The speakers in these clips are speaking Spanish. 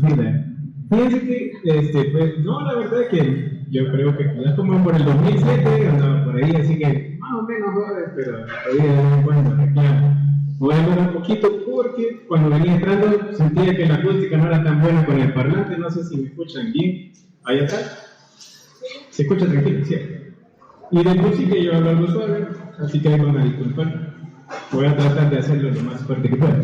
Mira, fíjense que, pues, no, la verdad es que yo creo que ya como por el 2007 andaba por ahí, así que más o menos joder, pero todavía de vez en cuando reclamo. Voy a hablar un poquito porque cuando venía entrando sentía que la acústica no era tan buena con el parlante, no sé si me escuchan bien. Ahí atrás, se escucha tranquilo, ¿cierto? Y de música yo hablo algo suave, así que ahí van a disculpar. Voy a tratar de hacerlo lo más fuerte que pueda.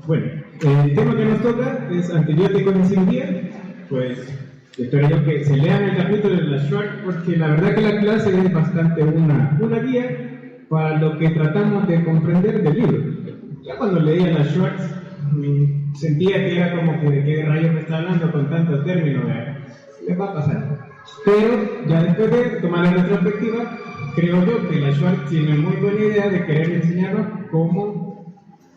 Bueno, el tema que nos toca es antibióticos en cirugía. Pues espero yo que se lean el capítulo de la Schwartz, porque la verdad que la clase es bastante una guía para lo que tratamos de comprender del libro. Ya cuando leía la Schwartz, sentía que era como que de qué rayos me está hablando con tantos términos, ¿qué va a pasar? Pero ya después de tomar la retrospectiva, creo yo que la Schwartz tiene muy buena idea de querer enseñarnos cómo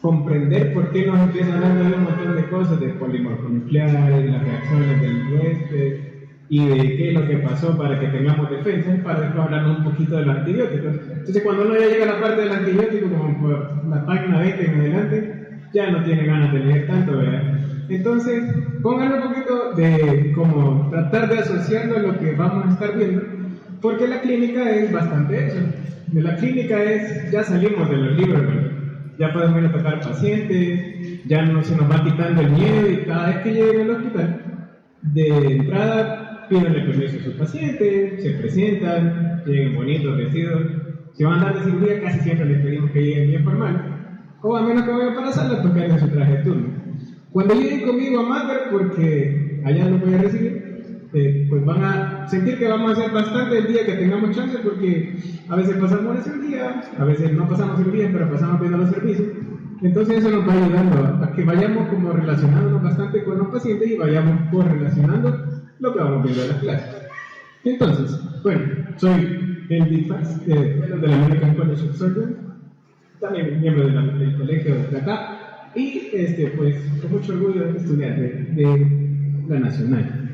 comprender por qué nos empiezan hablando de un montón de cosas, de polimorfonucleares, las reacciones del huésped y de qué es lo que pasó para que tengamos defensas, para después hablarnos un poquito de los antibióticos. Entonces, cuando uno ya llega a la parte del antibiótico, como por la página 20 en adelante, ya no tiene ganas de leer tanto, ¿verdad? Entonces, pónganle un poquito de como tratar de asociarlo a lo que vamos a estar viendo, porque la clínica es bastante eso. De la clínica es, ya salimos de los libros, ¿verdad? Ya podemos ir a tocar pacientes, ya no se nos va quitando el miedo y cada vez que lleguen al hospital, de entrada pídanle permiso a sus pacientes, se presentan, lleguen bonitos, vestidos. Si van a andar de cirugía, casi siempre les pedimos que lleguen bien formal, o a menos que vayan para la sala, pues caigan su traje de turno. Cuando lleguen conmigo a Mater, porque allá los voy a recibir, pues van a sentir que vamos a hacer bastante el día que tengamos chance, porque a veces pasamos la cirugía, a veces no pasamos cirugía, pero pasamos viendo los servicios. Entonces eso nos va ayudando a que vayamos como relacionándonos bastante con los pacientes y vayamos correlacionando lo que vamos viendo en las clases. Entonces, bueno, soy el DIFAS de la American College of Surgeons, también miembro del colegio de acá, y pues con mucho orgullo estudiante de la Nacional.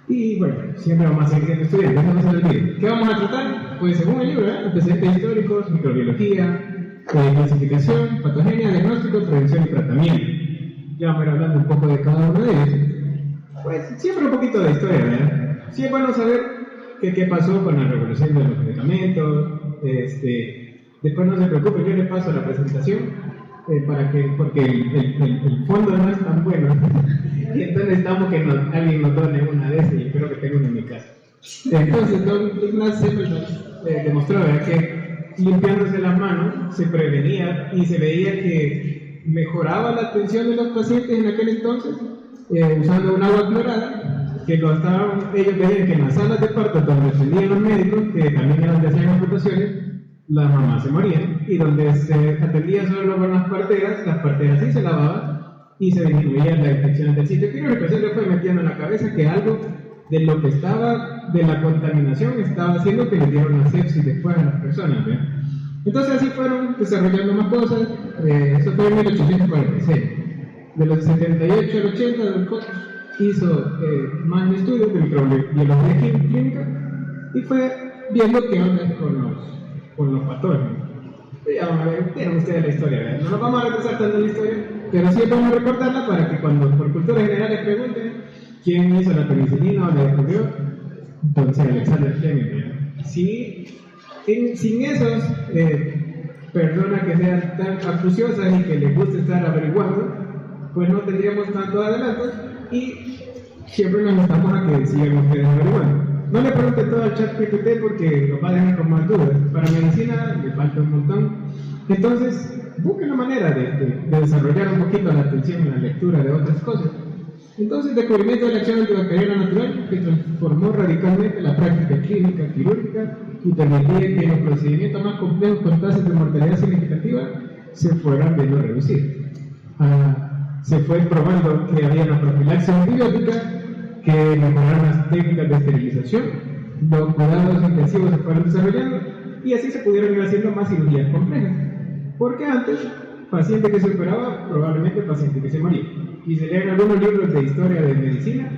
Y bueno, siempre vamos a seguir siendo estudiantes, no se les olvide. ¿Qué vamos a tratar? Pues según el libro, antecedentes históricos, microbiología, clasificación, patogenia, diagnóstico, prevención y tratamiento. Ya vamos a ir hablando un poco de cada uno de ellos. Pues siempre un poquito de historia, ¿verdad? Sí es bueno saber qué pasó con la revolución de los medicamentos. Después no se preocupe, yo le paso la presentación. Porque el fondo no es tan bueno y entonces necesitamos que alguien nos done una de esas y espero que tenga una en mi casa. Entonces don Ignaz siempre nos demostró que limpiándose las manos se prevenía y se veía que mejoraba la atención de los pacientes en aquel entonces usando un agua clorada que lo estaban, ellos veían que en las salas de parto donde atendían los médicos, que también era donde hacían amputaciones, las mamás se morían, y donde se atendía solo con las parteras sí se lavaban y se disminuían las infecciones del sitio quirúrgico. Se le fue metiendo en la cabeza que algo de lo que estaba, de la contaminación, estaba haciendo que le dieron la sepsis después a las personas, ¿ve? Entonces así fueron desarrollando más cosas. Eso fue en 1846. De los 78 al 80, Don Koch hizo más estudios de microbiología clínica y fue viendo qué onda con los patógenos. Ya van a ver, tienen ustedes la historia, ¿verdad? No nos vamos a retrasar tanto en la historia, pero sí vamos a recordarla para que cuando por cultura general les pregunten quién hizo la penicilina o la descubrió, entonces Alexander Fleming. Sí, sin esos personas que sean tan acuciosas y que les guste estar averiguando, pues no tendríamos tanto adelanto y siempre nos estamos a que sigan ustedes averiguando. No le pregunte todo al chat GPT porque lo va a dejar con más dudas. Para medicina le falta un montón. Entonces, busquen la manera de desarrollar un poquito la atención en la lectura de otras cosas. Entonces, descubrimiento de la acción antibacteriana natural que transformó radicalmente la práctica clínica quirúrgica y permitía que los procedimientos más complejos con tasas de mortalidad significativa se fueran viendo reducidos. Se fue probando que había una profilaxis antibiótica, que mejoraron las técnicas de esterilización, los cuidados intensivos se fueron desarrollando y así se pudieron ir haciendo más cirugías complejas. Porque antes, paciente que se operaba, probablemente paciente que se moría. Y se leen algunos libros de historia de medicina,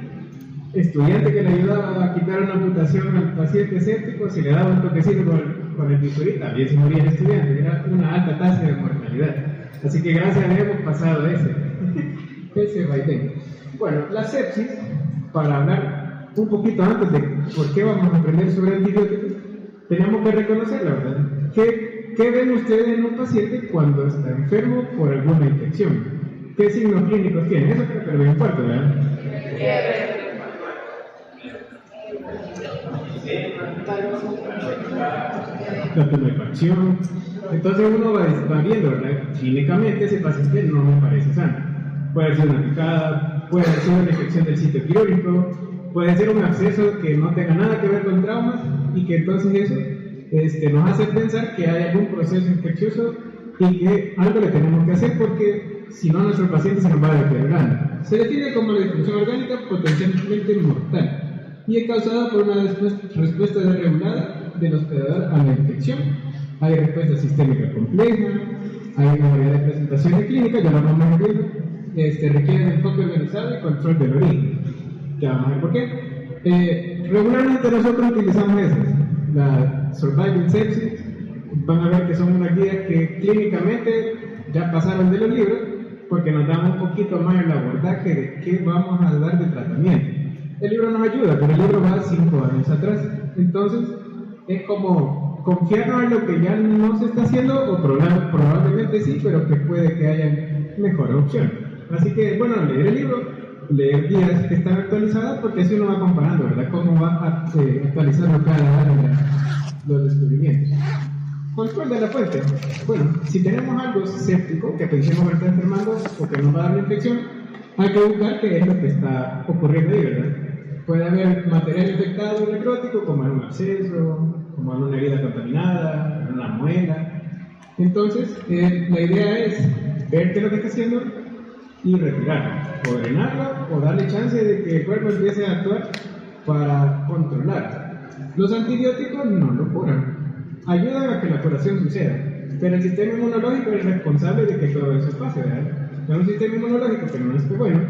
estudiante que le ayudaba a quitar una amputación al paciente escéptico, si le daba un toquecito con el bisturí, también se moría el estudiante, era una alta tasa de mortalidad. Así que gracias a Dios hemos pasado ese vaivén. Bueno, la sepsis, para hablar un poquito antes de por qué vamos a aprender sobre antibióticos, tenemos que reconocer la verdad. ¿Qué ven ustedes en un paciente cuando está enfermo por alguna infección? ¿Qué signos clínicos tiene? Eso creo que lo importa, ¿verdad? La tumefacción. Entonces uno va viendo, ¿verdad? Clínicamente ese paciente no me parece sano. Puede ser una picada, puede ser una infección del sitio quirúrgico, puede ser un absceso que no tenga nada que ver con traumas y que entonces eso nos hace pensar que hay algún proceso infeccioso y que algo le tenemos que hacer porque si no nuestro paciente se nos va deteriorando. Se define como la disfunción orgánica potencialmente mortal y es causada por una respuesta desregulada del hospedador a la infección. Hay respuesta sistémica compleja, hay una variedad de presentaciones clínicas, ya lo vamos a ver, requieren enfoque organizado y control del origen. Ya vamos a ver por qué. Regularmente nosotros utilizamos esas, la Surviving Sepsis, van a ver que son unas guías que clínicamente ya pasaron de los libros, porque nos dan un poquito más el abordaje de qué vamos a dar de tratamiento. El libro nos ayuda, pero el libro va 5 años atrás. Entonces, es como confiarnos en lo que ya no se está haciendo, o probablemente sí, pero que puede que haya mejores opciones. Así que, bueno, leer el libro, leer guías que están actualizadas, porque así uno va comparando, ¿verdad? Cómo va actualizando cada año los descubrimientos. Control de la fuente. Bueno, si tenemos algo séptico que pensemos que está enfermando o que nos va a dar una infección, hay que buscar qué es lo que está ocurriendo ahí, ¿verdad? Puede haber material infectado necrótico, como en un absceso, como en una herida contaminada, en una muela. Entonces, la idea es ver qué es lo que está haciendo y retirarlo, o drenarlo, o darle chance de que el cuerpo empiece a actuar para controlar. Los antibióticos no lo curan, ayudan a que la curación suceda, pero el sistema inmunológico es responsable de que todo eso pase, ¿verdad? Es un sistema inmunológico que no es bueno,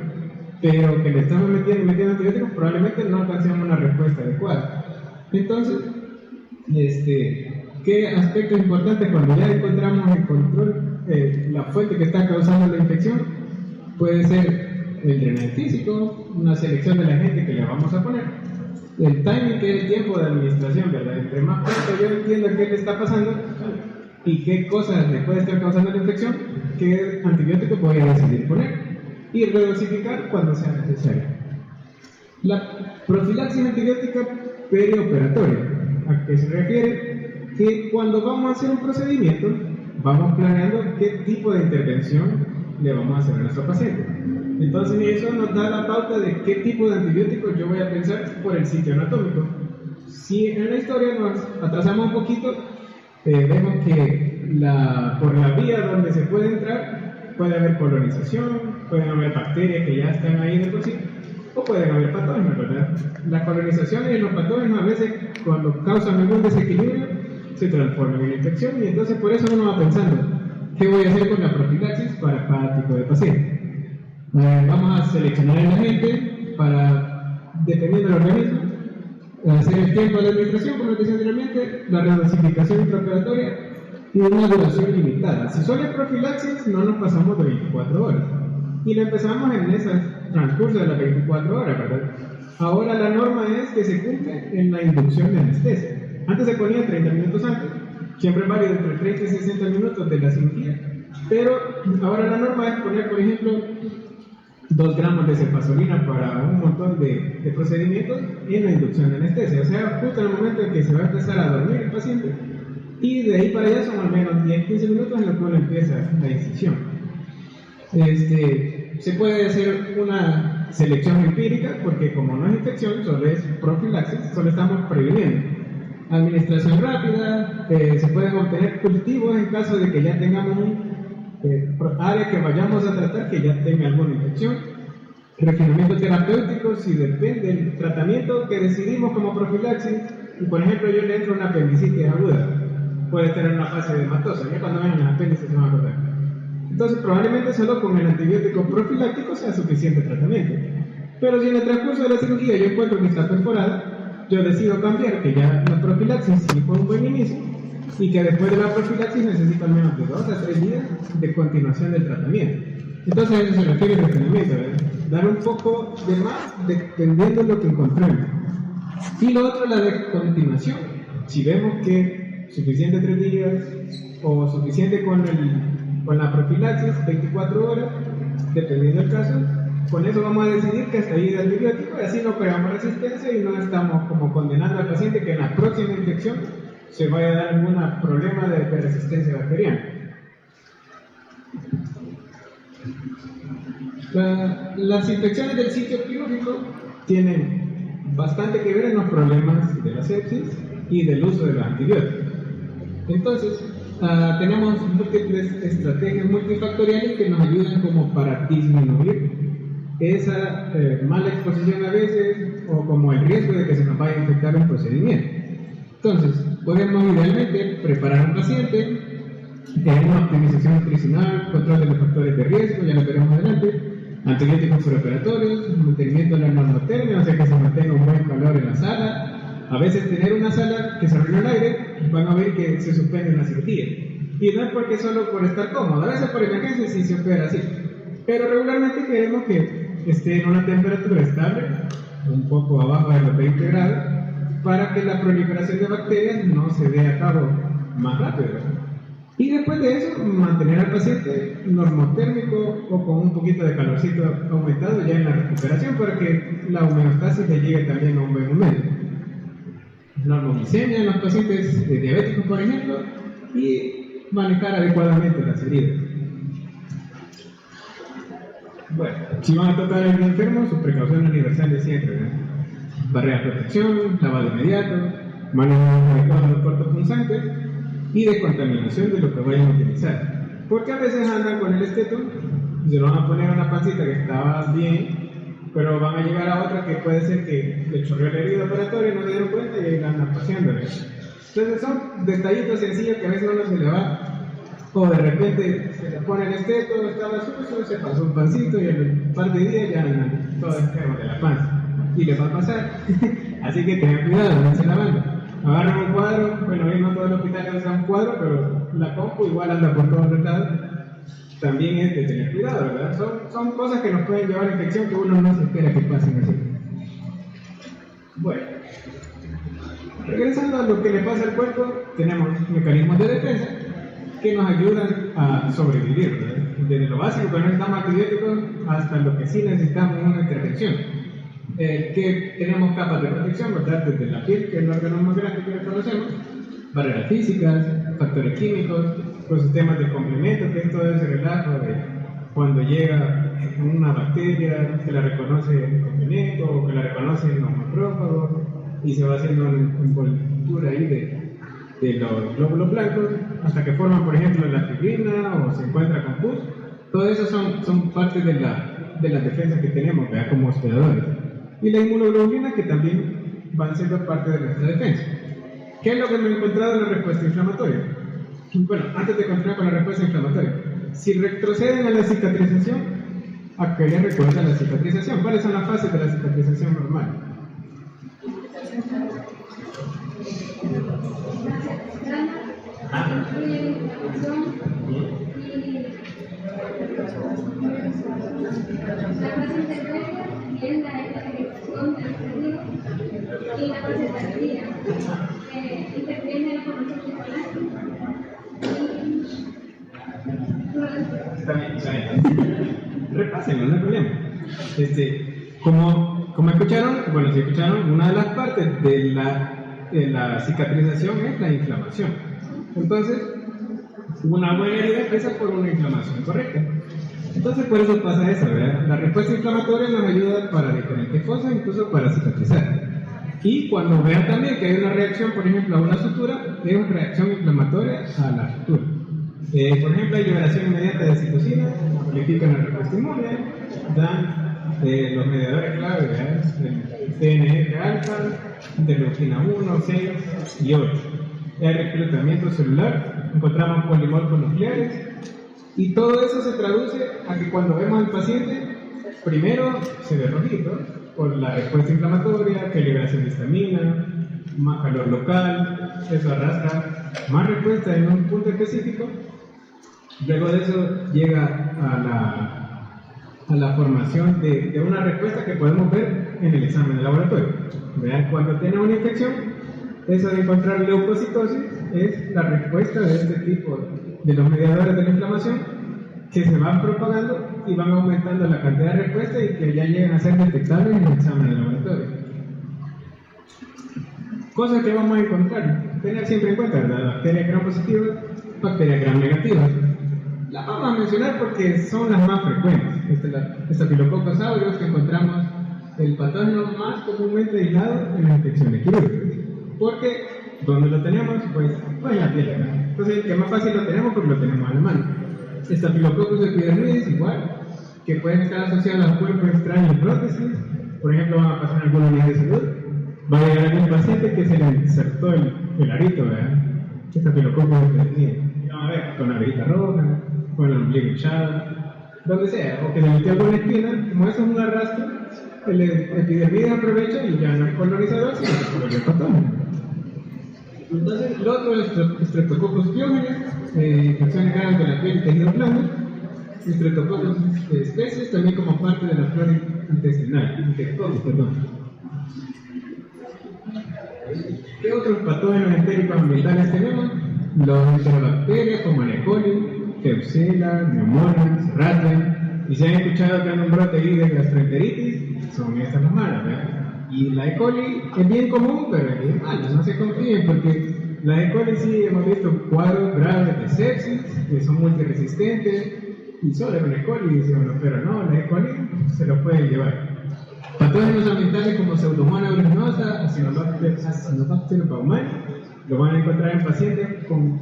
pero que le estamos metiendo antibióticos, probablemente no alcancemos una respuesta adecuada. Entonces, ¿qué aspectos importantes cuando ya encontramos el control, la fuente que está causando la infección? Puede ser el drenaje físico, una selección de la gente que le vamos a poner, el timing, que es el tiempo de administración, ¿verdad? Entre más pronto yo entiendo qué le está pasando y qué cosas le puede estar causando la infección, qué antibiótico voy a decidir poner y redosificar cuando sea necesario. La profilaxis antibiótica perioperatoria, ¿a qué se refiere? Que cuando vamos a hacer un procedimiento, vamos planeando qué tipo de intervención le vamos a hacer a nuestro paciente. Entonces eso nos da la pauta de qué tipo de antibióticos yo voy a pensar por el sitio anatómico. Si en la historia nos atrasamos un poquito, vemos que por la vía donde se puede entrar puede haber colonización, pueden haber bacterias que ya están ahí de por sí, o pueden haber patógenos, ¿verdad? Las colonizaciones y los patógenos a veces cuando causan algún desequilibrio se transforman en infección y entonces por eso uno va pensando ¿qué voy a hacer con la profilaxis para cada tipo de paciente? Vamos a seleccionar a la gente para, dependiendo del organismo, hacer el tiempo de administración, como decía anteriormente, la redosificación intraoperatoria y una duración limitada. Si solo es profilaxis, no nos pasamos de 24 horas. Y lo empezamos en ese transcurso de las 24 horas, ¿verdad? Ahora la norma es que se cumple en la inducción de anestesia. Antes se ponía 30 minutos antes, siempre válido entre 30 y 60 minutos de la cirugía, pero ahora la norma es poner, por ejemplo, 2 gramos de cefazolina para un montón de procedimientos en la inducción de anestesia, o sea, justo en el momento en que se va a empezar a dormir el paciente, y de ahí para allá son al menos 10-15 minutos en los que uno empieza la incisión. Se puede hacer una selección empírica, porque como no es infección, solo es profilaxis, solo estamos previniendo. Administración rápida, se pueden obtener cultivos en caso de que ya tengamos un área que vayamos a tratar que ya tenga alguna infección. Refinamiento terapéutico, si depende del tratamiento que decidimos como profilaxis, y por ejemplo yo le entro una apendicitis aguda, puede estar en una fase de hematosa, ya cuando vean las apéndices se van a acordar. Entonces probablemente solo con el antibiótico profiláctico sea suficiente tratamiento. Pero si en el transcurso de la cirugía yo encuentro que está perforada, yo decido cambiar, que ya la profilaxis sí fue un buen inicio, y que después de la profilaxis necesita al menos de 2 a 3 días de continuación del tratamiento. Entonces a eso se refiere el refinamiento, dar un poco de más dependiendo de lo que encontremos. Y lo otro, la de continuación. Si vemos que suficiente 3 días o suficiente con la profilaxis, 24 horas, dependiendo del caso, con eso vamos a decidir que hasta ahí de antibiótico y así no creamos resistencia y no estamos como condenando al paciente que en la próxima infección se vaya a dar algún problema de resistencia bacteriana. Las infecciones del sitio quirúrgico tienen bastante que ver en los problemas de la sepsis y del uso de los antibióticos. Entonces, tenemos múltiples estrategias multifactoriales que nos ayudan como para disminuir esa mala exposición a veces o como el riesgo de que se nos vaya a infectar un procedimiento. Entonces, podemos idealmente preparar a un paciente, tener una optimización nutricional, control de los factores de riesgo, ya lo veremos adelante, antibióticos preoperatorios, mantenimiento de la normotermia, o sea que se mantenga un buen calor en la sala. A veces tener una sala que se arruina el aire, van a ver que se suspende una cirugía. Y no es porque solo por estar cómodo, a veces por emergencia sí se opera así. Pero regularmente queremos que esté en una temperatura estable, un poco abajo de los 20 grados, para que la proliferación de bacterias no se dé a cabo más rápido. Y después de eso, mantener al paciente normotérmico o con un poquito de calorcito aumentado ya en la recuperación para que la homeostasis le llegue también a un buen momento. Normoglicemia en los pacientes diabéticos, por ejemplo, y manejar adecuadamente las heridas. Bueno, si van a tratar a alguien enfermo, su precaución universal de siempre, ¿no? Barrera de protección, lavado inmediato, manejo adecuado de cortopunzantes y de contaminación de lo que vayan a utilizar. Porque a veces andan con el esteto, se lo van a poner una pancita que estaba bien, pero van a llegar a otra que puede ser que le chorreó la herida operatoria y no se dieron cuenta y ahí la andan paseándole. Entonces son detallitos sencillos que a veces uno se le va, o de repente se le pone el esteto, estaba sucio, se pasó un pancito y en un par de días ya andan todos enfermos de la panza. Y les va a pasar. Así que tengan cuidado, no se la banda. Agarran un cuadro, bueno, hoy no todo el hospital usa un cuadro, pero la compu igual anda por todos los lados. También es de tener cuidado, ¿verdad? Son cosas que nos pueden llevar a infección que uno no se espera que pasen así. Bueno, regresando a lo que le pasa al cuerpo, tenemos mecanismos de defensa que nos ayudan a sobrevivir, ¿verdad? Desde lo básico que no necesitamos antibióticos hasta lo que sí necesitamos una intervención. Que tenemos capas de protección, ¿verdad? Desde la piel, que es el órgano más grande que conocemos, barreras físicas, factores químicos, los sistemas de complemento, que es todo ese relajo de cuando llega una bacteria, que la reconoce el complemento o que la reconoce el macrófago y se va haciendo una envoltura ahí de los glóbulos blancos hasta que forman, por ejemplo, la fibrina o se encuentra con pus. Todo eso son parte de las defensas que tenemos, ¿verdad? Como hospedadores. Y la inmunoglobulina que también van siendo parte de nuestra defensa. ¿Qué es lo que me he encontrado en la respuesta inflamatoria? Bueno, antes de continuar con la respuesta inflamatoria, si retroceden a la cicatrización, ¿a qué les recuerda la cicatrización? ¿Cuáles son las fases de la cicatrización normal? Y la fase tardía, interviene la formación celular. Repásenlo, no hay problema. Como escucharon, bueno, si escucharon, una de las partes de la cicatrización es la inflamación. Entonces, una buena herida empieza por una inflamación correcta. Entonces, por eso pasa eso, ¿verdad? La respuesta inflamatoria nos ayuda para diferentes cosas, incluso para cicatrizar. Y cuando vean también que hay una reacción, por ejemplo, a una sutura, es una reacción inflamatoria a la sutura. Por ejemplo, hay liberación inmediata de citocina, amplifican la respuesta inmune, dan los mediadores clave, ¿verdad? El TNF-alfa, interleucina 1, 6 y 8. El reclutamiento celular, encontramos polimorfos nucleares, y todo eso se traduce a que cuando vemos al paciente, primero se ve rojito por la respuesta inflamatoria, que liberación de histamina, más calor local, eso arrastra más respuesta en un punto específico. Luego de eso llega a la formación de una respuesta que podemos ver en el examen de laboratorio. Vean, cuando tiene una infección, eso de encontrar leucocitosis es la respuesta de este tipo de los mediadores de la inflamación que se van propagando y van aumentando la cantidad de respuestas y que ya llegan a ser detectables en el examen de laboratorio. Cosas que vamos a encontrar, tener siempre en cuenta, las bacterias gram positivas, bacterias gram negativas. Las vamos a mencionar porque son las más frecuentes. Staphylococcus aureus, que encontramos el patógeno más comúnmente aislado en las infecciones quirúrgicas. Porque, ¿dónde lo tenemos? Pues en la piel acá. Entonces, que más fácil lo tenemos porque lo tenemos a la mano. Staphylococcus epidermidis, igual, que pueden estar asociados a cuerpos extraños y prótesis. Por ejemplo, van a pasar en alguna unidad de salud. Va a llegar algún paciente que se le insertó el arito, ¿verdad? Staphylococcus epidermidis. Vamos a ver, con la orejita roja, con el ombligo hinchado, donde sea, o que se metió alguna espina, como eso es un arrastre, el epidermidis aprovecha y ya no es colonizador, sino que vuelve patógeno. Entonces, lo otro es Streptococcus pyogenes, infecciones graves de la piel y tejido blando, Streptococcus especies, también como parte de la flora intestinal, ¿Qué otros patógenos entéricos ambientales tenemos? Los enterobacterias como el E. coli, Klebsiella, Pseudomonas, Rhatlen, y se han escuchado que hay un brote ahí de gastroenteritis, son estas las malas, ¿verdad? Y la E. coli es bien común, pero es bien mala, no se confíen, porque la E. coli sí hemos visto cuadros graves de sepsis, que son multiresistentes, y solo con E. coli, pero no, la E. coli se lo pueden llevar. Patógenos ambientales como Pseudomonas aeruginosa, Acinetobacter baumannii, lo van a encontrar en pacientes con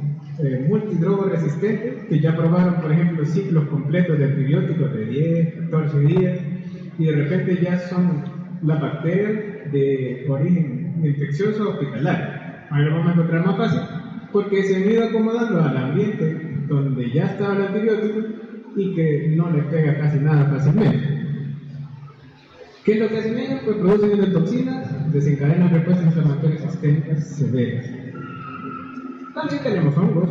multidrogos resistentes que ya probaron, por ejemplo, ciclos completos de antibióticos de 10, 14 días y de repente ya son las bacterias de origen infeccioso hospitalario. Ahí lo vamos a encontrar más fácil porque se han ido acomodando al ambiente donde ya estaba el antibiótico y que no les pega casi nada fácilmente. ¿Qué es lo que hacen ellos? Pues producen endotoxinas, desencadenan respuestas inflamatorias sistémicas severas. También tenemos hongos,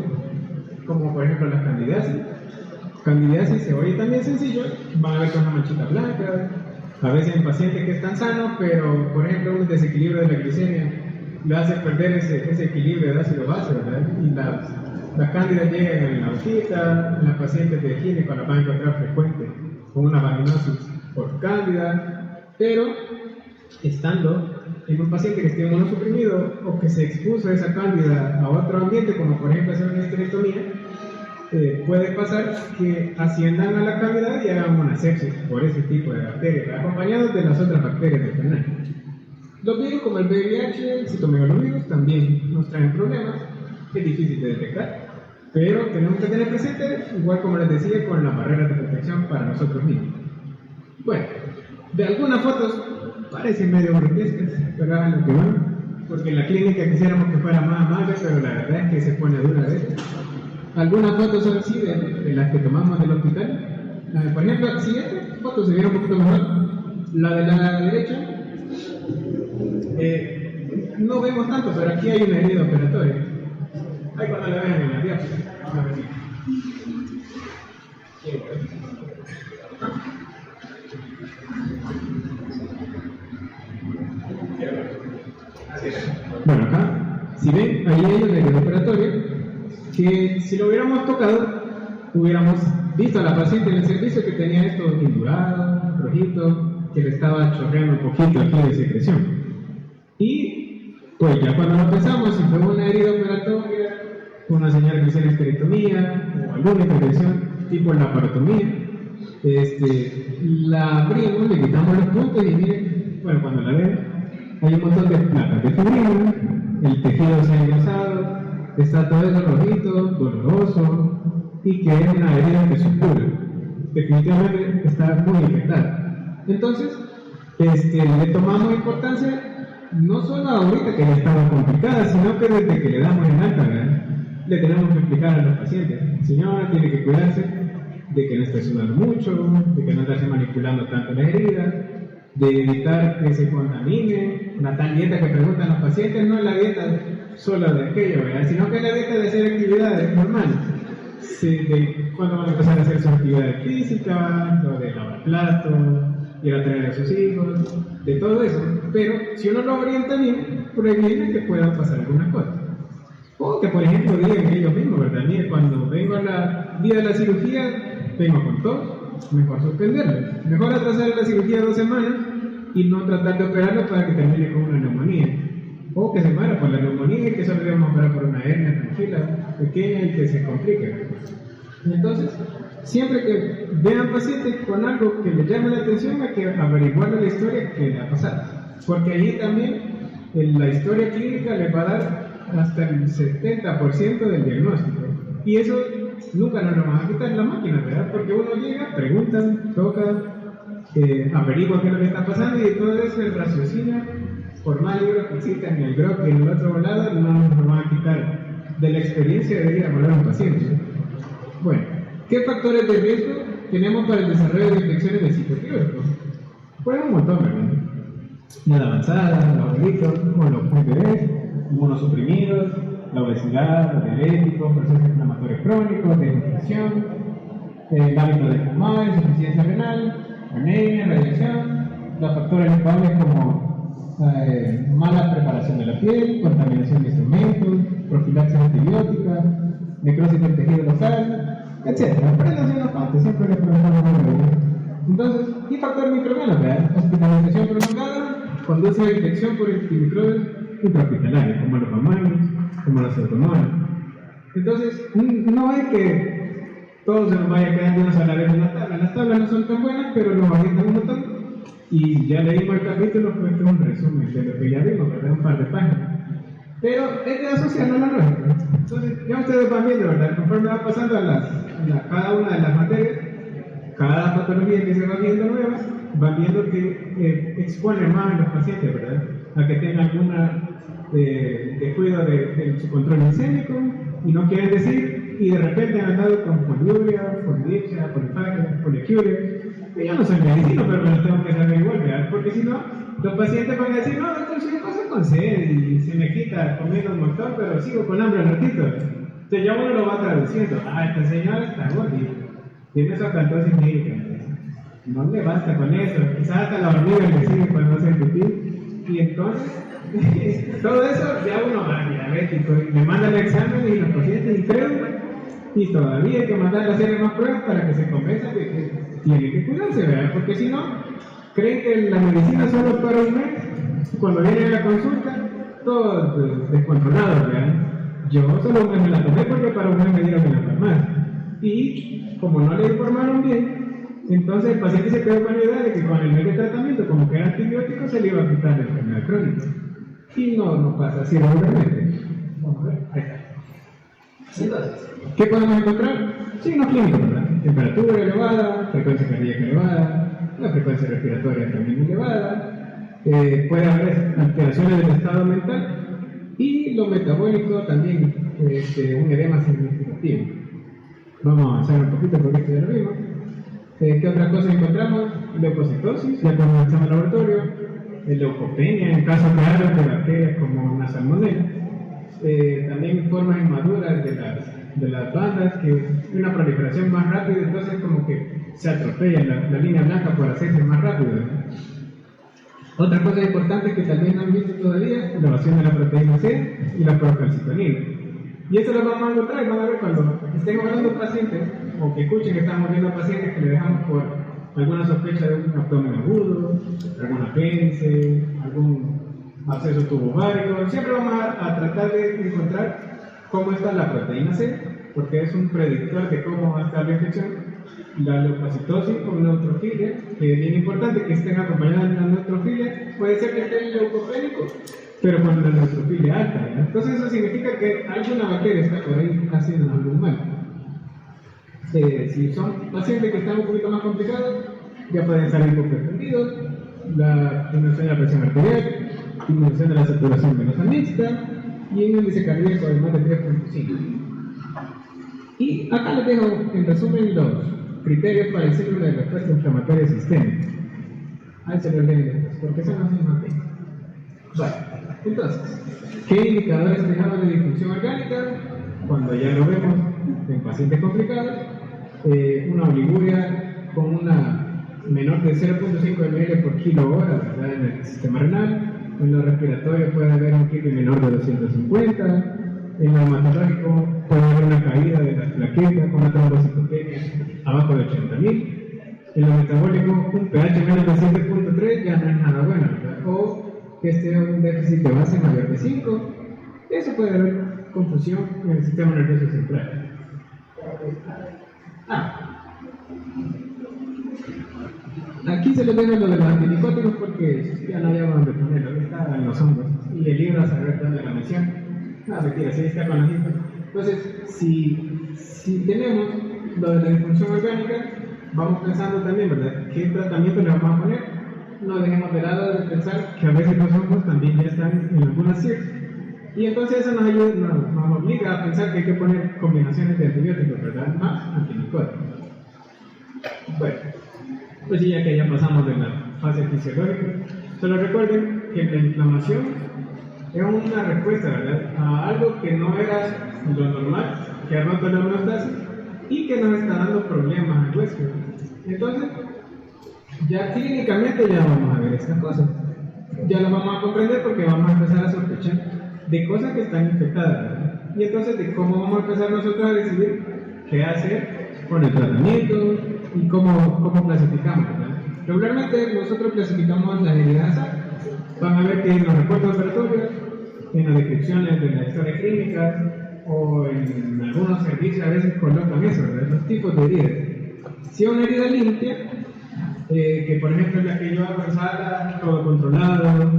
como por ejemplo las candidiasis. Candidiasis se oye también sencillo, van a ver con una manchita blanca, a veces en pacientes que están sanos, pero por ejemplo un desequilibrio de la glicemia le hace perder ese equilibrio de ácido-base, ¿verdad? Y las cándidas llegan en la hojita, en las pacientes de gineco las van a encontrar frecuentes con una vaginosis por cándida, pero estando en un paciente que esté inmunosuprimido o que se expuso a esa cándida a otro ambiente, como por ejemplo hacer una esterectomía, puede pasar que asciendan a la cavidad y hagan una sepsis por ese tipo de bacterias, acompañados de las otras bacterias del canal. Los virus como el VIH, el citomegalovirus también nos traen problemas, es difícil de detectar, pero tenemos que tener presente, igual como les decía, con las barreras de protección para nosotros mismos. Bueno, de algunas fotos parecen medio grotescas, pero hagan lo que van, porque en la clínica quisiéramos que fuera más amable, pero la verdad es que se pone dura a veces. Algunas fotos son así de las que tomamos del hospital. Por ejemplo, si esta foto se viera un poquito mejor, la de la derecha, no vemos tanto, pero aquí hay una herida operatoria. Ahí cuando la vean en la diapositiva, vamos a ver. Bueno, acá, si ven, ahí hay una herida operatoria que si lo hubiéramos tocado, hubiéramos visto a la paciente en el servicio que tenía esto indurado, rojito, que le estaba chorreando un poquito aquí de secreción. Y pues ya cuando lo pensamos, si fue una herida operatoria, una señal que hiciera esterectomía o alguna intervención tipo laparotomía, la abrimos, le quitamos los puntos y miren, bueno, cuando la ven, hay un montón de placas de fibrina, el tejido se ha engrosado, está todo eso rojito, doloroso y que es una herida que supura. Definitivamente está muy infectada. Entonces, le tomamos importancia no solo ahorita que ya estaba complicada, sino que desde que le damos en alta, ¿verdad? Le tenemos que explicar a los pacientes, señora, tiene que cuidarse de que no esté sudando mucho, de que no esté manipulando tanto la herida, de evitar que se contamine una tal dieta que preguntan los pacientes no es la dieta solo de aquello, ¿verdad? Sino que es la dieta de hacer actividades normales. Sí, de cuando van a empezar a hacer su actividad física, lo de lavar platos, ir a traer a sus hijos, de todo eso. Pero si uno lo orienta bien, previene que puedan pasar algunas cosas. O que, por ejemplo, digan ellos mismos, ¿verdad? Mire, cuando vengo a la día de la cirugía, vengo con todo, mejor suspenderlo. Mejor atrasar la cirugía 2 semanas y no tratar de operarlo para que termine con una neumonía. O que se muera por la neumonía y que solo debemos operar por una hernia tranquila, pequeña y que se complique. Entonces, siempre que vean pacientes con algo que les llame la atención, hay que averiguar la historia que le ha pasado. Porque ahí también la historia clínica les va a dar hasta el 70% del diagnóstico. Y eso nunca nos lo van a quitar en la máquina, ¿verdad? Porque uno llega, pregunta, toca, averigua qué es lo que está pasando y de todo eso el raciocinio, por más libros que existan en el GROC y en el otro lado, no nos van a quitar de la experiencia de ir a evaluar a un paciente. Bueno, ¿qué factores de riesgo tenemos para el desarrollo de infecciones de ciclo quirúrgico? Pues un montón, ¿verdad? La edad avanzada, los abuelitos, los bebés, inmunosuprimidos, la obesidad, los diabéticos, procesos inflamatorios crónicos, desnutrición, el hábito de fumar, insuficiencia renal, anemia, radiación, los factores culpables como mala preparación de la piel, contaminación de instrumentos, profilaxis antibiótica, necrosis del tejido local, etc. Aprendan unos cuantos, siempre les preguntamos una. Entonces, y factor microbiano, ¿verdad? Hospitalización prolongada conduce a infección por antimicrobios intrahospitalarios, como los mamarios, como los pseudomonas. Entonces, no es que todo se nos vaya quedando una sola vez en la tabla. Las tablas no son tan buenas, pero nos orientan un montón. Y ya leímos el capítulo, pues este es un resumen de lo que ya vimos, ¿verdad? Un par de páginas. Pero es de asociarlo a la lógica. Entonces, ya ustedes van viendo, ¿verdad? Conforme va pasando a cada una de las materias, cada patología que se va viendo nueva, van viendo que expone más a los pacientes, ¿verdad? A que tengan alguna descuido de su control glicémico y no quieren decir, y de repente han andado con poliuria, polidipsia, polifagia, poliacuria. Que yo no soy medicino, pero me lo tengo que saber igual, ¿verdad? Porque si no, los pacientes van a decir, no, doctor, soy cosa con sed y se me quita comiendo un montón, pero sigo con hambre un ratito. Entonces ya uno lo va traduciendo. Esta señora está gordita, tiene sarcoidosis médica. No le basta con eso, quizás hasta la hormiga le sigue cuando hace pipí. Y entonces, todo eso ya uno va diabético y le manda el examen y los pacientes incrédulos. Y todavía hay que mandar a hacer más pruebas para que se convenza de que tiene que cuidarse, ¿verdad? Porque si no, creen que la medicina solo para un mes, cuando vienen a la consulta, todos descontrolados, ¿verdad? Yo solo un mes me la tomé porque para un mes me dieron en la farmacia. Y como no le informaron bien, entonces el paciente se quedó con la idea de que con el mes de tratamiento, como que era antibiótico, se le iba a quitar la enfermedad crónica. Y no pasa así regularmente. Vamos a ver, ahí está. Entonces, ¿qué podemos encontrar? Signos clínicos, ¿verdad? Temperatura elevada, frecuencia cardíaca elevada, la frecuencia respiratoria también elevada, puede haber alteraciones del estado mental y lo metabólico también, un edema significativo. Vamos a avanzar un poquito porque esto ya lo vimos. ¿Qué otra cosa encontramos? Leucocitosis, ya cuando estamos en el laboratorio, leucopenia en casos raros de bacterias como una salmonella. También formas inmaduras de las bandas, que es una proliferación más rápida, entonces como que se atropella la línea blanca por hacerse más rápido. Otra cosa importante que tal vez no han visto todavía, la evasión de la proteína C y la procalcitonina. Y esto lo vamos a encontrar, van a ver cuando estemos hablando de pacientes, o que escuchen que estamos viendo pacientes que le dejamos por alguna sospecha de un abdomen agudo, algún apéndice, algún absceso tubovárico. Siempre vamos a tratar de encontrar cómo está la proteína C, porque es un predictor de cómo va a estar la infección. La leucocitosis o neutrofilia, que es bien importante que estén acompañadas de la neutrofilia, puede ser que esté el leucopénico, pero con la neutrofilia alta, ¿verdad? Entonces eso significa que alguna bacteria está por ahí haciendo algo mal. Si son pacientes que están un poquito más complicados, ya pueden estar hipopertendidos, la disminución de la presión arterial, disminución de la saturación venosa mixta y un índice cardíaco de más de 3.5. Y acá les dejo en resumen los criterios para el síndrome de respuesta inflamatoria sistémica. Ahí se los leen después, porque son los mismos temas. Bueno, entonces, ¿qué indicadores tenemos de disfunción orgánica? Cuando ya lo vemos en pacientes complicados, una oliguria con una menor de 0.5 ml por kilo hora, ¿verdad? En el sistema renal. En lo respiratorio puede haber un pico menor de 250. En lo hematológico puede haber una caída de las plaquetas con una trombocitopenia abajo de 80.000. En lo metabólico, un pH menos de 7.3 ya no es nada bueno, ¿verdad? O que esté un déficit de base mayor de 5. Eso puede haber confusión en el sistema nervioso central. Aquí se les deja lo de los antinicóticos porque ya no había dónde ponerlo, está en los hongos. Y el libro a saber dónde la mención. Mentira, sí está con la lista. Entonces, si tenemos lo de la disfunción orgánica, vamos pensando también, ¿verdad? ¿Qué tratamiento le vamos a poner? No dejemos de lado de pensar que a veces los hongos también ya están en algunas CIRS. Y entonces eso nos ayuda, nos obliga a pensar que hay que poner combinaciones de antibióticos, ¿verdad? Más antinicóticos. Bueno, pues ya que ya pasamos de la fase fisiológica, solo recuerden que la inflamación es una respuesta, ¿verdad? A algo que no era lo normal, que ha roto la homeostasis y que nos está dando problemas al hueso. Entonces, ya clínicamente ya vamos a ver estas cosas. Ya lo vamos a comprender porque vamos a empezar a sospechar de cosas que están infectadas, ¿verdad? Y entonces de cómo vamos a empezar nosotros a decidir qué hacer con el tratamiento y cómo clasificamos, ¿verdad? Regularmente nosotros clasificamos las heridas ASAP. Van a ver que en los reportes operatorios, en las descripciones de la historia clínica o en algunos servicios a veces colocan eso, ¿verdad? Los tipos de heridas. Si es una herida limpia, que por ejemplo es la que yo hago en sala, todo controlado,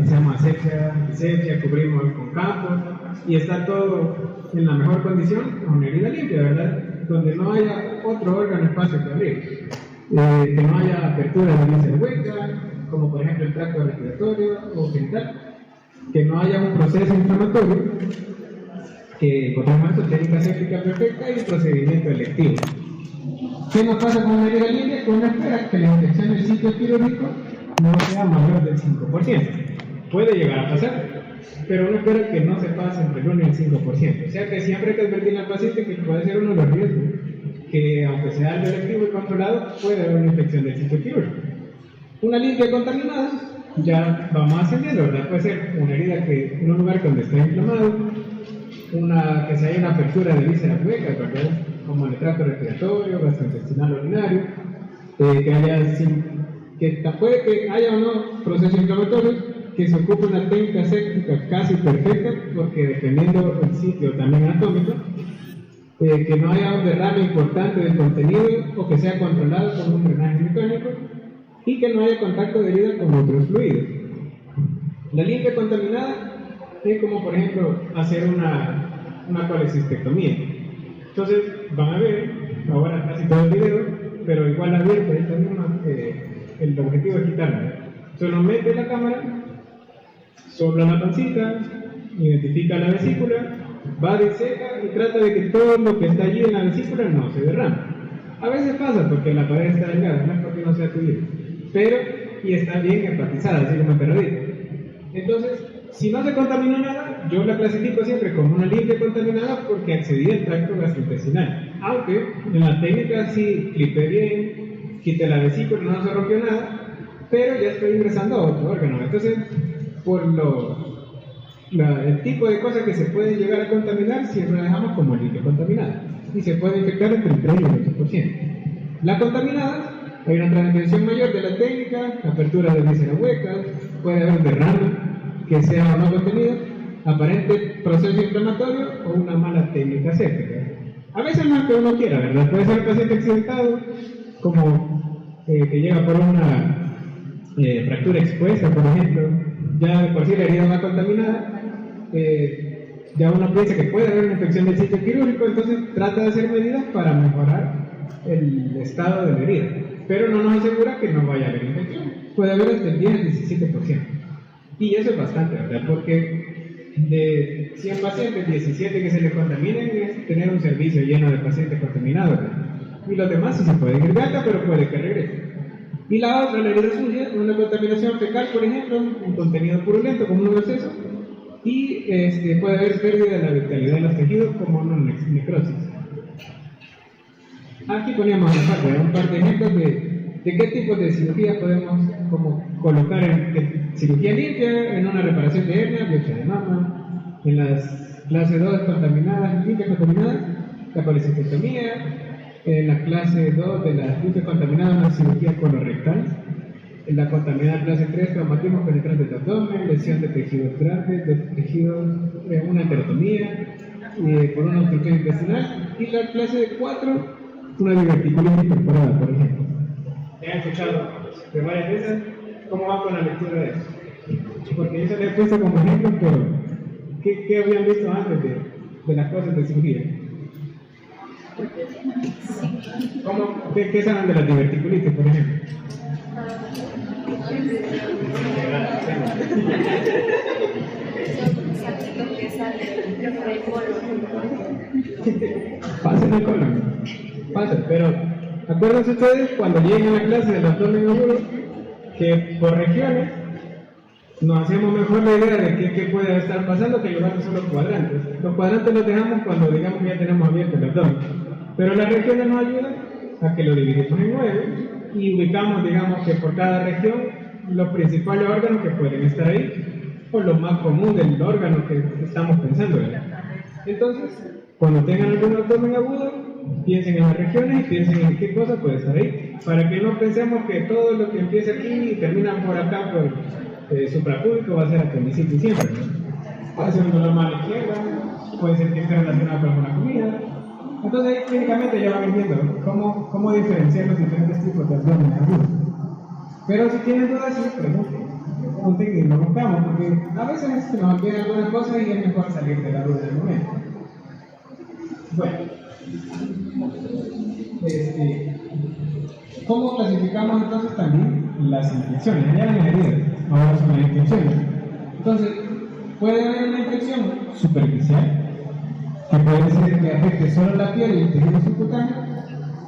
hacemos asepsia, cubrimos con campos y está todo en la mejor condición, es una herida limpia, ¿verdad? Donde no haya otro órgano espacio que abrir, que no haya apertura de víscera hueca, como por ejemplo el tracto respiratorio o genital, que no haya un proceso inflamatorio, que encontramos esto, técnica séptica perfecta y procedimiento electivo. ¿Qué nos pasa con una herida limpia? Que uno espera que la infección del sitio quirúrgico no sea mayor del 5%. Puede llegar a pasar, pero uno espera que no se pase entre el 1 y el 5%. O sea que siempre hay que advertir al paciente que puede ser uno de los riesgos, que aunque sea algo electivo y controlado, puede haber una infección del sitio quirúrgico. Una limpia contaminada, ya vamos ascendiendo, ¿verdad? Puede ser una herida que en un lugar donde está inflamado, que se haya una apertura de vísceras huecas, ¿verdad? Como en el tracto respiratorio, gastrointestinal, urinario, puede que haya o no proceso inflamatorio, que se ocupe una técnica séptica casi perfecta, porque dependiendo del sitio también anatómico, que no haya un derrame importante del contenido o que sea controlado con un drenaje mecánico y que no haya contacto de herida con otros fluidos. La limpia contaminada es como por ejemplo hacer una colecistectomía. Entonces van a ver ahora casi todo el video, pero igual abierto esta misma, el objetivo es quitarla. Solo mete la cámara, sopla la pancita, identifica la vesícula, va de seca y trata de que todo lo que está allí en la vesícula no se derrame. A veces pasa porque la pared está delgada, no es porque no sea tuyo, pero y está bien empatizada, así como perrodita. Entonces, si no se contamina nada, yo la clasifico siempre como una limpia contaminada porque accedí al tracto gastrointestinal. Aunque en la técnica sí clipé bien, quité la vesícula, no se rompió nada, pero ya estoy ingresando a otro órgano. Entonces, por el tipo de cosas que se pueden llegar a contaminar, siempre la dejamos como limpia contaminada. Y se puede infectar entre el 3 y el 8%. La contaminada, hay una transmisión mayor de la técnica, apertura de vísceras huecas, puede haber un derrame que sea o no contenido, aparente proceso inflamatorio o una mala técnica séptica. A veces no es que uno quiera, ¿verdad? Puede ser un paciente accidentado, como que llega por una fractura expuesta, por ejemplo, ya de por sí la herida va contaminada, ya uno piensa que puede haber una infección del sitio quirúrgico, entonces trata de hacer medidas para mejorar el estado de la herida, pero no nos asegura que no vaya a haber infección. Puede haber hasta el 10-17%. Y eso es bastante, ¿verdad? Porque de 100 pacientes, 17 que se les contaminen es tener un servicio lleno de pacientes contaminados, ¿verdad? Y los demás sí se pueden ir de alta, pero puede que regresen. Y la otra, la herida sucia, una contaminación fecal, por ejemplo, un contenido purulento como un exceso, y puede haber pérdida de la vitalidad de los tejidos como una necrosis. Aquí poníamos un par de ejemplos de qué tipo de cirugía podemos colocar en cirugía limpia, en una reparación de hernia, biopsia de mama, en las clase 2 contaminadas, limpias contaminadas, la colecistectomía, en la clase 2 de las limpias contaminadas, una cirugía colorectal, en la contaminada clase 3, traumatismo penetrante del abdomen, lesión de tejidos grandes, de tejidos, una enterotomía, por una obstrucción intestinal, y la clase 4, una diverticulitis incorporada, por ejemplo. ¿Ya han escuchado de varias veces cómo va con la lectura de eso? Porque yo se les he puesto como ejemplo, pero ¿qué habían visto antes de las cosas de cirugía? ¿Qué saben de la diverticulitis, por ejemplo? Pasa en el colon. Pasa, pero acuérdense ustedes cuando lleguen a la clase del abdomen agudo que por regiones nos hacemos mejor la idea de qué puede estar pasando que en lugar de solo cuadrantes. Los cuadrantes los dejamos cuando digamos que ya tenemos abierto el abdomen, pero las regiones nos ayudan a que lo dividimos en 9 y ubicamos, digamos, que por cada región los principales órganos que pueden estar ahí o lo más común del órgano que estamos pensando, ¿verdad? Entonces, cuando tengan algún abdomen agudo, piensen en las regiones y piensen en qué cosa puede estar ahí, para que no pensemos que todo lo que empieza aquí y termina por acá por suprapúbico va a ser apendicitis siempre, ¿no? Puede ser un dolor mal a la izquierda, puede ser que esté relacionado con alguna comida. Entonces, clínicamente ya van viendo cómo diferenciar los diferentes tipos de abdomen agudo. Pero si tienen dudas, sí, pregunten y lo buscamos, porque a veces se nos olvidan algunas cosas y es mejor salir de la duda del momento. Bueno, ¿cómo clasificamos entonces también las infecciones? Ya eran las heridas, ahora son las infecciones. Entonces, puede haber una infección superficial, que puede ser que afecte solo la piel y el tejido subcutáneo,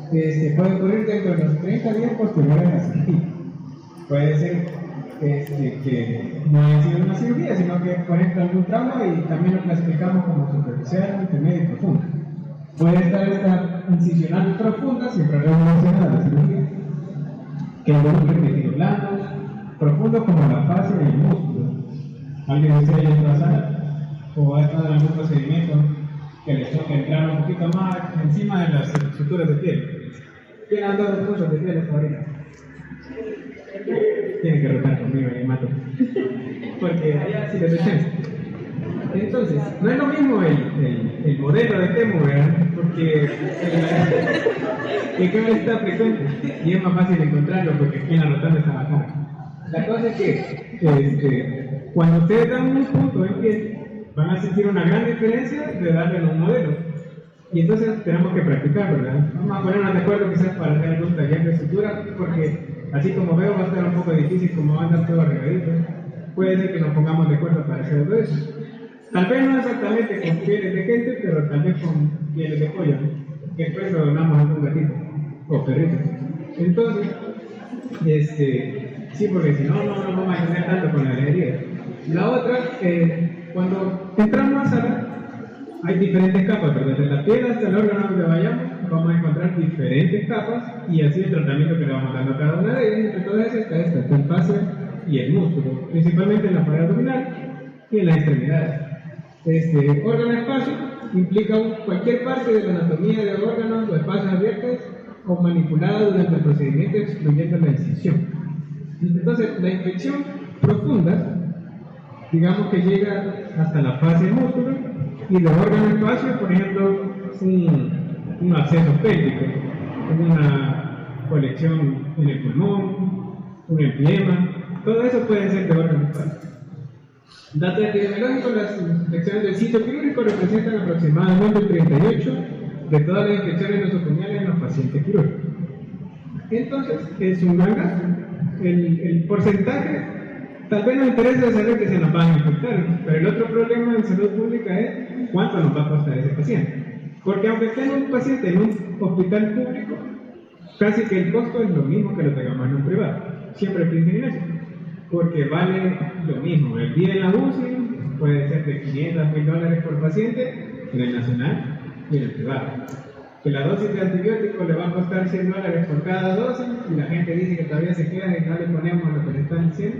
puede ocurrir dentro de los 30 días posteriores a la cirugía. Puede ser que no haya sido una cirugía, sino que por ejemplo algún trauma y también lo clasificamos como superficial, intermedio y profundo. Puede estar esta incisional profunda, siempre relacionada a la cirugía, que involucra el tejido blando, profundo como la fascia y el músculo. ¿Alguien desea ya entrar a la sala? ¿O ha estado en algún procedimiento que le toque entrar un poquito más encima de las estructuras de piel? ¿Quién ha andado mucho de piel hasta ahorita? Tienen que rotar conmigo y mato. Porque allá sí les descenso. Entonces, no es lo mismo el modelo de Temu, ¿verdad? Porque el que está frecuente y es más fácil encontrarlo porque aquí en la rotanda está bajada. La cosa es que cuando ustedes dan un punto en que van a sentir una gran diferencia de darle un modelo. Y entonces tenemos que practicar, ¿verdad? Vamos a ponernos de acuerdo quizás para hacer algún taller de sutura, porque así como veo va a estar un poco difícil, como va a andar todo arregladito. Puede ser que nos pongamos de acuerdo para hacer algo de eso. Tal vez no exactamente con pieles de gente, pero tal vez con pieles de pollo, que después lo donamos a algún gatito o perrito. Entonces, sí, porque si no vamos a entender tanto con la alegría. La otra, cuando entramos a sala, hay diferentes capas, pero desde la piel hasta el órgano donde vayamos, vamos a encontrar diferentes capas y así el tratamiento que le vamos dando a cada una de ellas. Entre todas esas está el fascia y el músculo, principalmente en la pared abdominal y en las extremidades. Órgano espacio implica cualquier parte de la anatomía de órganos o espacios abiertos o manipulados durante el procedimiento, excluyendo la incisión. Entonces, la infección profunda, digamos que llega hasta la fascia del músculo, y los órganos espacio, por ejemplo, un absceso pélvico, una colección en el pulmón, un empiema, todo eso puede ser de órgano espacio. Datos epidemiológicos, las infecciones del sitio quirúrgico representan aproximadamente el 38% de todas las infecciones nosocomiales en los pacientes quirúrgicos. Entonces, es un gran gasto. El porcentaje, tal vez nos interesa saber que se nos van a infectar, pero el otro problema en salud pública es cuánto nos va a costar ese paciente. Porque aunque esté un paciente en un hospital público, casi que el costo es lo mismo que lo tengamos en un privado. Siempre piensen en eso, porque vale lo mismo. El día en la UCI puede ser de $500 a $1,000 por paciente en el nacional y en el privado. Que la dosis de antibiótico le va a costar $100 por cada dosis y la gente dice que todavía se queda y no le ponemos lo que le están diciendo.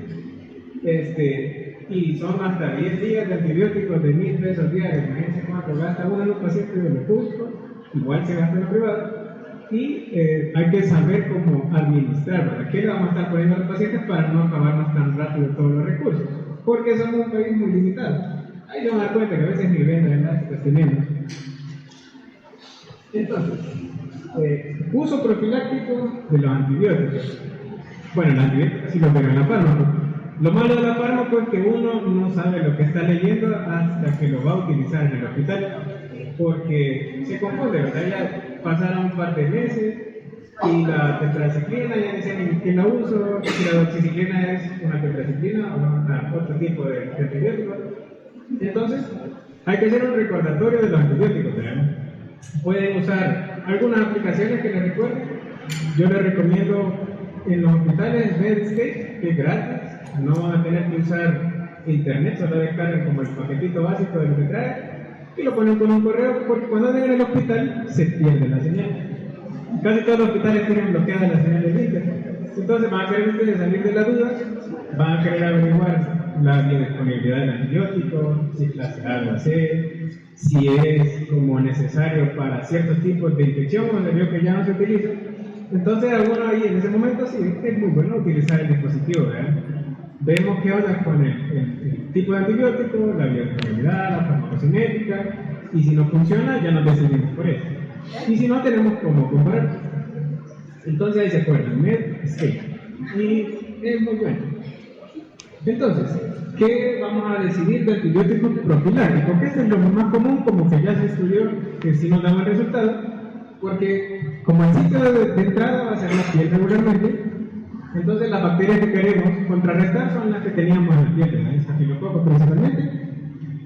Y son hasta 10 días de antibióticos de $1,000 diarios. Imagínense cuánto gasta uno en los pacientes de lo público, igual se gasta en lo privado. Y hay que saber cómo administrar, ¿verdad? ¿Qué le vamos a estar poniendo a los pacientes para no acabarnos tan rápido todos los recursos? Porque somos un país muy limitado. Ahí se van a dar cuenta que a veces ni venden enlaces tenemos. Entonces, uso profiláctico de los antibióticos. Bueno, los antibióticos sí lo pegan en la fármaco. Lo malo de la fármaco es que uno no sabe lo que está leyendo hasta que lo va a utilizar en el hospital, porque se confunde, ¿verdad? Ya pasaron un par de meses y la tetraciclina ya dicen que la uso, si la doxiciclina es una tetraciclina o otro tipo de antibiótico. Entonces, hay que hacer un recordatorio de los antibióticos, ¿verdad? Pueden usar algunas aplicaciones que les recuerden. Yo les recomiendo en los hospitales Medscape, que es gratis. No van a tener que usar internet, solo descargan como el paquetito básico de lo que trae y lo ponen con un correo, porque cuando estén en el hospital se pierde la señal. Casi todos los hospitales tienen bloqueada la señal de internet. Entonces van a querer ustedes salir de la duda, van a querer averiguar la biodisponibilidad del antibiótico, si es clase A o C, si es como necesario para ciertos tipos de infección donde veo que ya no se utiliza. Entonces alguno ahí en ese momento sí es muy bueno utilizar el dispositivo, ¿verdad? Vemos qué onda con el tipo de antibiótico, la biodisponibilidad, la farmacocinética, y si no funciona ya nos decidimos por eso. Y si no, tenemos cómo comparar. Entonces ahí se acuerdan, Medscape, y es muy bueno. Entonces, ¿qué vamos a decidir de antibióticos profilácticos? Que este es lo más común, como que ya se estudió que sí nos da buen resultado, porque como el sitio de entrada va a ser la piel regularmente, entonces las bacterias que queremos contrarrestar son las que teníamos en la piel, ¿verdad? Estafilococcus principalmente.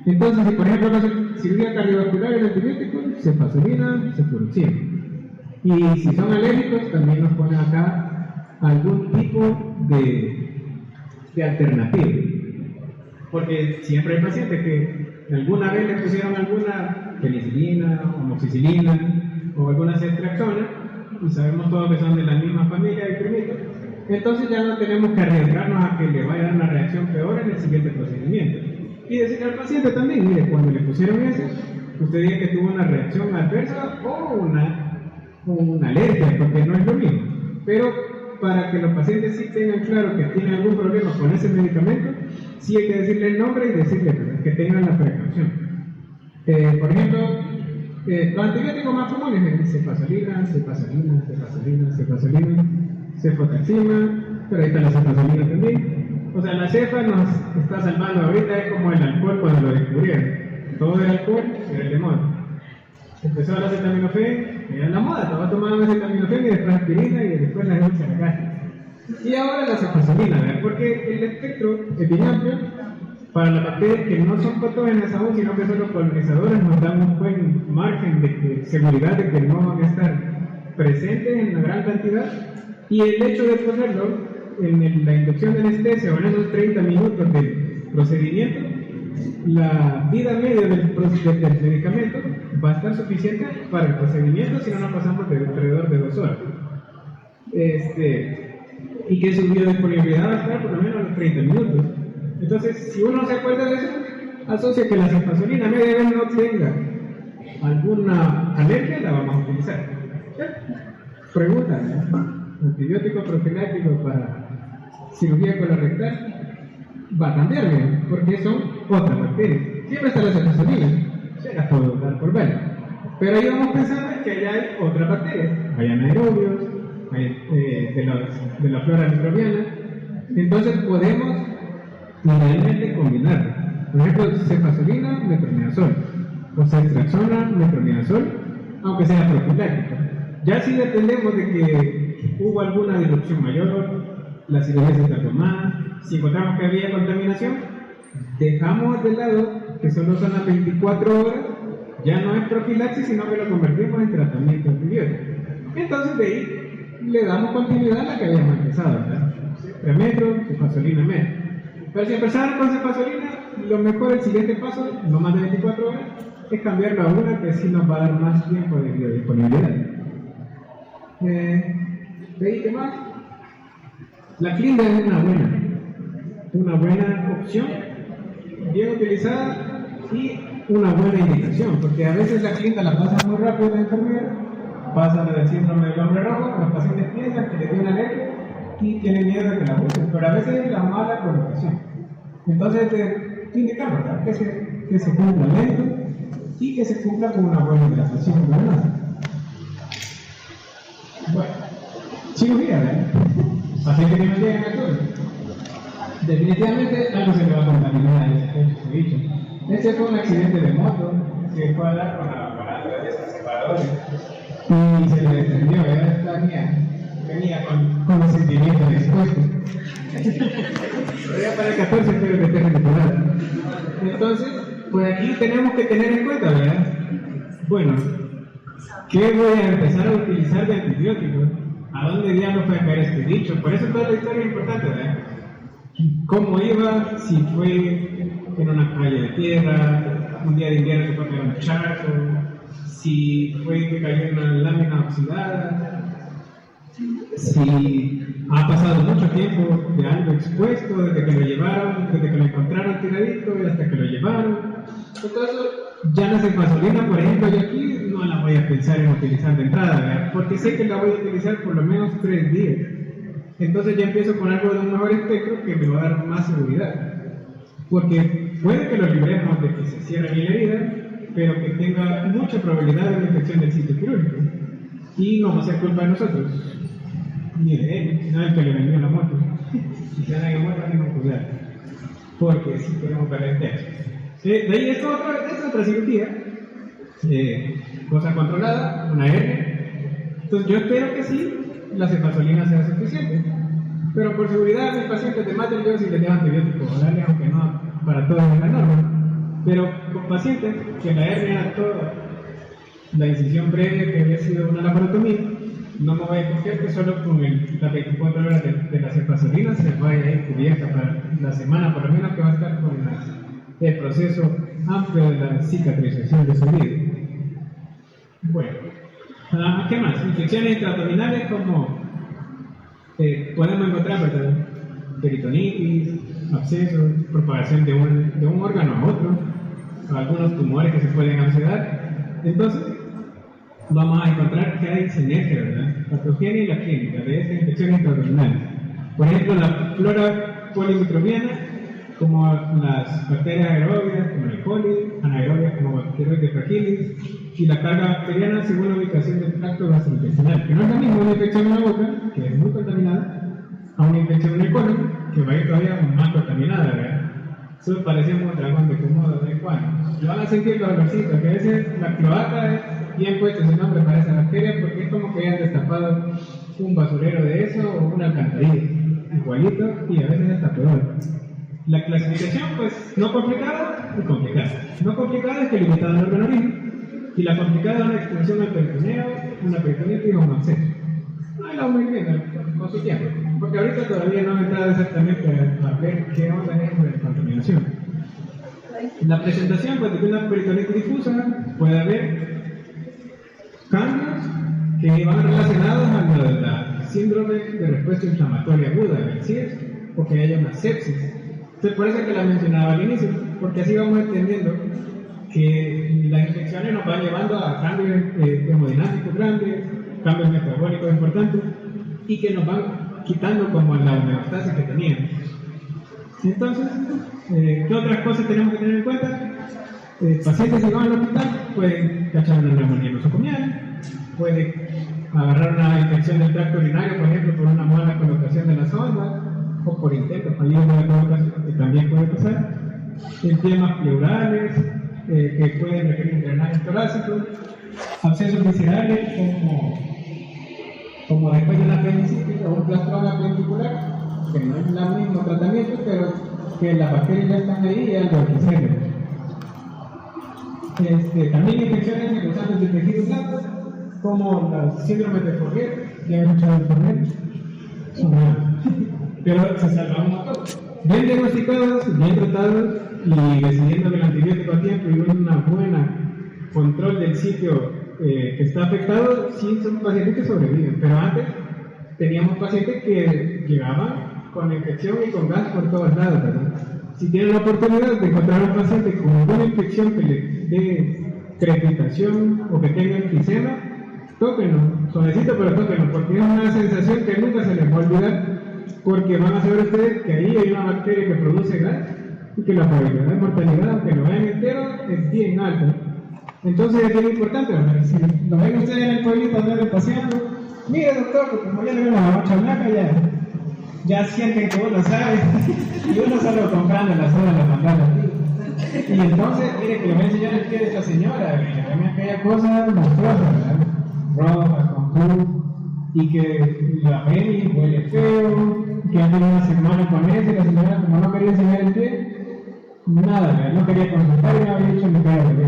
Entonces, si por ejemplo la cirugía cardiovascular y el antibiótico, cefazolina, cefuroxima. Y si son alérgicos, también nos ponen acá algún tipo de alternativa. Porque siempre hay pacientes que alguna vez les pusieron alguna penicilina, amoxicilina o alguna ceftriaxona, y sabemos todos que son de la misma familia de primitos. Entonces ya no tenemos que arriesgarnos a que le vaya a dar una reacción peor en el siguiente procedimiento. Y decirle al paciente también, mire, cuando le pusieron ese, usted diga que tuvo una reacción adversa o una alergia, porque no es lo mismo. Pero para que los pacientes sí tengan claro que tienen algún problema con ese medicamento, sí hay que decirle el nombre y decirle que tengan la precaución. Por ejemplo, los antibióticos más comunes es cefazolina, cefazolina, cefazolina, cefazolina, cefotaxima, pero ahí está la cefazolina también. O sea, la cefa nos está salvando ahorita, es como el alcohol cuando lo descubrieron. Todo el alcohol era el de moda. Empezó la acetaminofén, era la moda, todos tomaban acetaminofén y después aspirina y después la gente se la gasta. Y ahora la cefazolina, ¿verdad? Porque el espectro es bien amplio para las bacterias que no son patógenas aún, sino que son los colonizadores, nos dan un buen margen de seguridad de que no van a estar presentes en una gran cantidad. Y el hecho de ponerlo en la inducción de anestesia o en esos 30 minutos del procedimiento, la vida media del medicamento va a estar suficiente para el procedimiento, si no nos pasamos de alrededor de 2 horas. Y que su biodisponibilidad va a estar por lo menos los 30 minutos. Entonces, si uno se acuerda de eso, asocia que la cefazolina media vez no tenga alguna alergia, la vamos a utilizar. Pregunta, ¿no? Antibiótico profiláctico para cirugía colorectal va a cambiar, ¿no? Porque son otras bacterias. Siempre está la cefazolina, se las puedo dar por ver. Pero ahí vamos pensando que allá hay otras bacterias. Hay anaerobios, hay de la flora microbiana. Entonces podemos idealmente combinar. Por ejemplo, cefazolina, metronidazol. O ceftriaxona, metronidazol, aunque sea profiláctica. Ya si dependemos de que hubo alguna dilución mayor, la cirugía se tardó más, si encontramos que había contaminación, dejamos de lado que solo son las 24 horas, ya no es profilaxis, sino que lo convertimos en tratamiento antibiótico. Entonces de ahí le damos continuidad a la que habíamos empezado, ¿verdad? Premetro, cefazolina media. Pero si empezaron con cefazolina, lo mejor, el siguiente paso, no más de 24 horas, es cambiarlo a una que sí nos va a dar más tiempo de biodisponibilidad. ¿De ahí qué más? La clinda es una buena opción, bien utilizada y una buena indicación, porque a veces la clinda la pasa muy rápido la enfermera, pasa del síndrome del hombre rojo, los pacientes piensan que le dio una alergia y tienen miedo de que la usen, pero a veces es la mala colocación. Entonces, indicamos, ¿verdad? Que se cumpla lento y que se cumpla con una buena hidratación venosa. Bueno, cirugía, ¿verdad? Pacientes que no llegan al turno. Definitivamente algo se le va a contaminar a ese bicho. Ese fue un accidente de moto, se fue a dar con la aparato de esos separadores y se le descendió, venía con los sentimientos expuestos. Todavía para el 14 espero que esté recuperado. Entonces, pues aquí tenemos que tener en cuenta, ¿verdad? Bueno, ¿qué voy a empezar a utilizar de antibióticos? ¿A dónde diablos fue a caer este bicho? Por eso toda la historia es importante, ¿verdad? ¿Cómo iba? Si fue en una calle de tierra, un día de invierno se fue a caer un charco, si fue que cayó en una lámina oxidada, si ha pasado mucho tiempo de algo expuesto, desde que lo llevaron, desde que lo encontraron tiradito y hasta que lo llevaron. Entonces, ya la cefazolina, por ejemplo, yo aquí no la voy a pensar en utilizar de entrada, ¿verdad? Porque sé que la voy a utilizar por lo menos 3 días. Entonces ya empiezo con algo de un mejor espectro que me va a dar más seguridad. Porque puede que lo libremos de que se cierre bien la herida, pero que tenga mucha probabilidad de una infección del sitio quirúrgico. Y no va a ser culpa de nosotros, ni de él, no es el que le vendió la moto. Si se dan en la moto, hay que cuidar. Porque si queremos perder el techo. De ahí es otra cirugía, cosa controlada, una hernia. Entonces yo espero que sí, la cefazolina sea suficiente. Pero por seguridad, mis pacientes de maten yo si les doy antibióticos orales, aunque no para todos es la norma. Pero con pacientes que la hernia, toda la incisión previa que había sido una laparotomía, no me voy a confiar que solo con las 24 horas de la cefazolina se vaya a ir cubierta para la semana, por lo menos que va a estar con el proceso amplio de la cicatrización de su vida. Bueno, ¿qué más? Infecciones intraabdominales como podemos encontrar, ¿verdad? Peritonitis, abscesos, propagación de un órgano a otro, algunos tumores que se pueden acceder. Entonces, vamos a encontrar que hay sinergia, ¿verdad? La patogenia y la clínica de estas infecciones intraabdominales. Por ejemplo, la flora polimicrobiana, como las bacterias aerobias, como el E. coli, anaerobias, como Bacteroides fragilis, y la carga bacteriana según la ubicación del tracto gastrointestinal, que no es lo mismo una infección en la boca, que es muy contaminada, a una infección en el colon, que va a ir todavía más contaminada, ¿verdad? Eso parecemos un dragón de Komodo de cuando. Lo van a sentir los olorcitos, que a veces la cloaca es bien puesto ese nombre para esa bacteria, porque es como que hayan destapado un basurero de eso o una alcantarilla, igualito, y a veces hasta peor. La clasificación, pues, no complicada y complicada. No complicada es que limitada al órgano origen, y la complicada es una extensión al peritoneo, una peritonitis o un absceso. Ahí la vamos a ir viendo con su tiempo, porque ahorita todavía no he entrado exactamente a ver qué onda es de contaminación. La presentación, pues, de una peritonitis difusa puede haber cambios que van relacionados a la síndrome de respuesta inflamatoria aguda, el CIRS, o que haya una sepsis. Entonces, por eso que la mencionaba al inicio, porque así vamos entendiendo que las infecciones nos van llevando a cambios hemodinámicos grandes, cambios metabólicos importantes, y que nos van quitando como la homeostasis que teníamos. Entonces, ¿qué otras cosas tenemos que tener en cuenta? Pacientes que van al hospital pueden cachar una neumonía nosocomial, puede agarrar una infección del tracto urinario, por ejemplo, por una mala colocación de la sonda, o por intento fallido de la colocación, que también puede pasar. Entemas pleurales, que pueden requerir drenaje torácico, abscesos viscerales, como después de una apendicitis o un plastroma appendicular, que no es el mismo tratamiento, pero que las bacterias ya están ahí y algo que hacer. También infecciones ingresantes del tejido blando, como las síndromes de Fourier, ya he escuchado el Fernet, son malos. Pero se salvan un montón. Bien diagnosticados, bien tratados y recibiendo el antibiótico a tiempo y una buena control del sitio que está afectado, sí son pacientes que sobreviven. Pero antes teníamos pacientes que llegaban con infección y con gas por todos lados, ¿verdad? Si tienen la oportunidad de encontrar un paciente con alguna infección que le dé crepitación o que tenga enfisema, tóquenlo, suavecito pero tóquenlo, porque es una sensación que nunca se les va a olvidar, porque van a saber ustedes que ahí hay una bacteria que produce gas y que la probabilidad de mortalidad, aunque lo vean entero, es bien alta. Entonces es bien importante, ¿verdad? Si lo ven ustedes en el pueblito andando paseando, mire doctor, porque como ya le ven la bacha blanca, ya sienten que uno sabe y uno solo comprando la soda la mandala. Y entonces, mire que le voy a enseñar el pie de esta señora, que también aquella cosa monstruosa, ¿verdad? Roja, con cruz, y que la ven y huele feo, que han tenido una semana con eso y la señora como no quería enseñar el pie, nada, ¿verdad? No quería consultar y no había dicho ni cara de pie.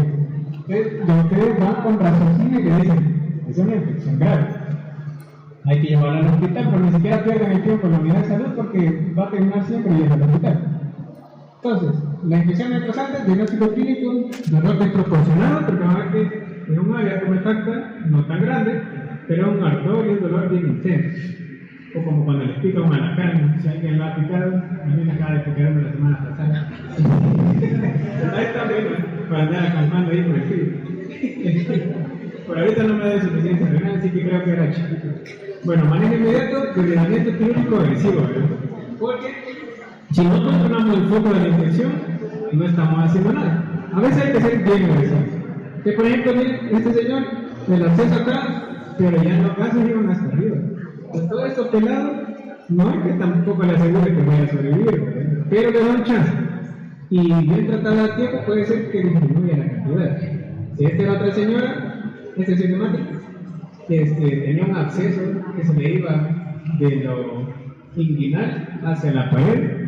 Entonces, ustedes van con raciocinio que dicen, es una infección grave. Hay que llevarla al hospital, pero ni siquiera pierdan el tiempo en la unidad de salud porque va a terminar siempre yendo al hospital. Entonces, la infección necrosante, diagnóstico clínico, dolor desproporcionado, porque van a ver que es un área tumefacta, no tan grande, pero un ardor y un dolor bien intenso. O como cuando les pica un alacrán, si alguien lo ha picado, a mí me acaba de picarme la semana pasada. Ahí está bien, para andar acampando ahí por el frío. Por ahorita no me da suficiente renal, así que creo que era chiquito. Bueno, manejo inmediato, desgranamiento quirúrgico agresivo, ¿verdad? Porque si no controlamos el foco de la infección, no estamos haciendo nada. A veces hay que ser bien agresivos. Que por ejemplo, miren, este señor, el acceso acá, pero ya los gases iban hasta arriba. Con todo esto pelado, no es que tampoco le asegure que vaya a sobrevivir, ¿verdad? Pero le da un chance. Y bien tratada a tiempo puede ser que disminuya la cantidad. Si esta era otra señora, este sintomático, tenía un absceso que se le iba de lo inguinal hacia la pared